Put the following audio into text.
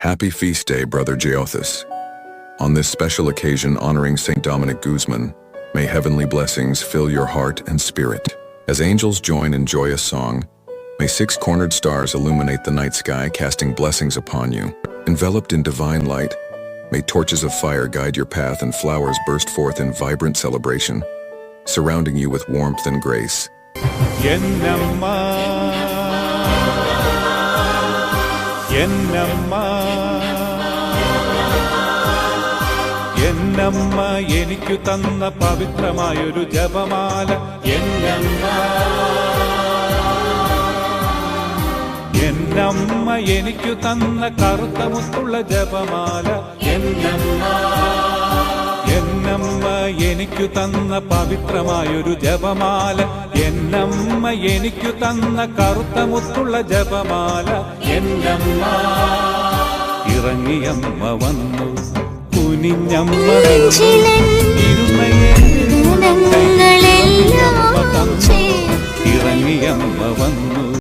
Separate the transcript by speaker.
Speaker 1: Happy feast day, Brother Geothus. On this special occasion honoring St. Dominic Guzman, may heavenly blessings fill your heart and spirit. As angels join in joyous song, may six-cornered stars illuminate the night sky, casting blessings upon you. Enveloped in divine light, may torches of fire guide your path and flowers burst forth in vibrant celebration, surrounding you with warmth and grace.
Speaker 2: എന്നമ്മ എനിക്കു തന്ന പവിത്രമായൊരു ജപമാല എന്നമ്മ എനിക്കു തന്ന കറുത്ത മുത്തുള്ള ജപമാല എന്നമ്മ എനിക്കു തന്ന പവിത്രമായൊരു ജപമാല എന്നമ്മ എനിക്കു തന്ന കറുത്ത മുത്തുള്ള ജപമാല എന്നമ്മ ഇറങ്ങിയമ്മ വന്നു കുനിഞ്ഞമ്മ